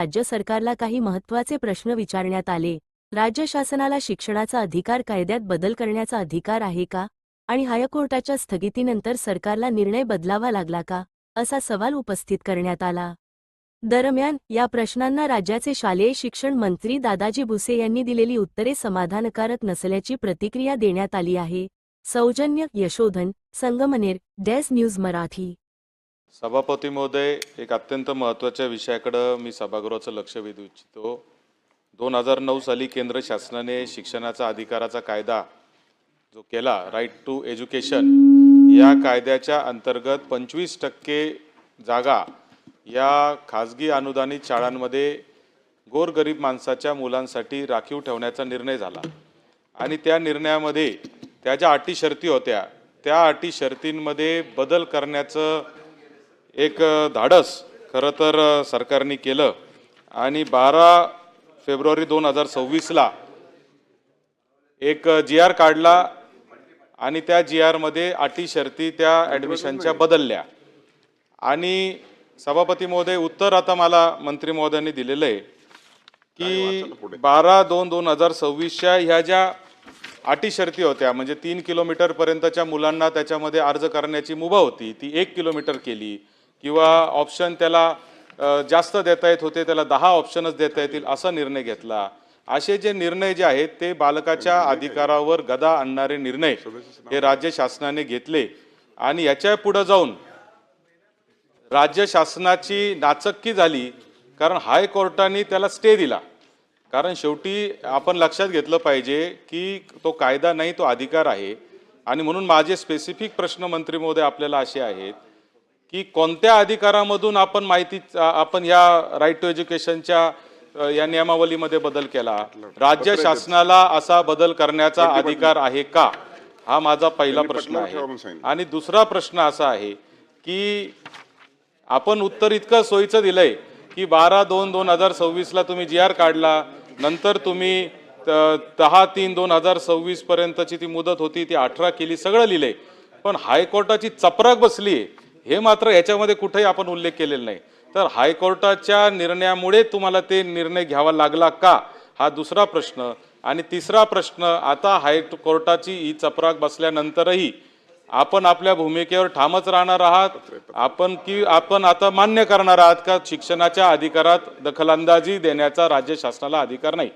राज्य सरकारला काही महत्त्वाचे प्रश्न विचारण्यात आले। राज्य शासनाला शिक्षणाचा अधिकार कायद्यात बदल करण्याचा अधिकार आहे का आणि हायकोर्टाच्या स्थगितीनंतर सरकारला निर्णय बदलावा लागला का, असा सवाल उपस्थित करण्यात आला। दरम्यान या प्रश्नांना राज्याचे शालेय शिक्षण मंत्री दादाजी भुसे यांनी दिलेली उत्तरे समाधानकारक नसल्याची प्रतिक्रिया देण्यात आली आहे। सौजन्य यशोधन, संगमनेर, डेस्क न्यूज मराठी। सभापती महोदय, एक अत्यंत महत्त्वाच्या विषयाकडे मी सभागृहाचं लक्ष वेधू इच्छितो। 2009 साली केंद्र शासनाने शिक्षणाचा अधिकाराचा कायदा जो केला, राईट टू एज्युकेशन, या कायद्याच्या अंतर्गत 25% जागा या खाजगी अनुदानित शाळांमध्ये गोरगरीब माणसाच्या मुलांसाठी राखीव ठेवण्याचा निर्णय झाला आणि त्या निर्णयामध्ये त्या ज्या अटी शर्ती होत्या त्या अटी शर्तींमध्ये बदल करण्याचं एक धाडस खरं तर सरकारने केलं आणि 12 फेब्रुवारी 2026ला एक GR काढला आणि त्या GR मध्ये अटी शर्ती त्या ॲडमिशनच्या बदलल्या। आणि सभापती महोदय, उत्तर आता मला मंत्री महोदयांनी दिलेलं आहे की 12/2/2026च्या ह्या ज्या अटी शर्ती होत्या, म्हणजे 3 किलोमीटर पर्यंतच्या मुलांना त्याच्यामध्ये अर्ज करण्याची मुभा होती, ती 1 किलोमीटर केली, किंवा ऑप्शन त्याला जास्त देता येत होते, त्याला 10 ऑप्शनच देता येतील असा निर्णय घेतला। असे जे निर्णय जे आहेत ते बालकाच्या अधिकारावर गदा आणणारे निर्णय हे राज्य शासनाने घेतले आणि याच्या पुढे जाऊन राज्य शासनाची नाचक्की झाली, कारण हायकोर्टाने त्याला स्टे दिला। कारण शेवटी आपण लक्षात घेतलं पाहिजे की तो कायदा नाही, तो अधिकार आहे। आणि म्हणून माझे स्पेसिफिक प्रश्न मंत्री महोदय आपल्याला असे आहेत की कोणत्या अधिकारामधून आपण या राईट टू एज्युकेशनच्या या नियमावलीमध्ये बदल केला? राज्य शासनाला असा बदल करण्याचा अधिकार आहे का, हा माझा पहिला प्रश्न आहे। आणि दुसरा प्रश्न असा आहे की आपण उत्तर इतकं सोयीचं दिलंय की 12/2/2026ला तुम्ही GR काढला, नंतर तुम्ही 10/3/2026 पर्यंतची ती मुदत होती ती 18 केली, सगळं लिहिलंय, पण हायकोर्टाची चपराक बसली हे मात्र याच्यामध्ये कुठेही आपण उल्लेख केलेला नाही। तर हायकोर्टाच्या निर्णयामुळे तुम्हाला ते निर्णय घ्यावा लागला का, हा दुसरा प्रश्न। आणि तिसरा प्रश्न, आता हायकोर्टाची ही चपराक बसल्यानंतरही आपण आपल्या भूमिकेवर ठामच राहणार आहात आपण आता मान्य करणार आहात का शिक्षणाच्या अधिकारात दखलंदाजी देण्याचा राज्य शासनाला अधिकार नाही?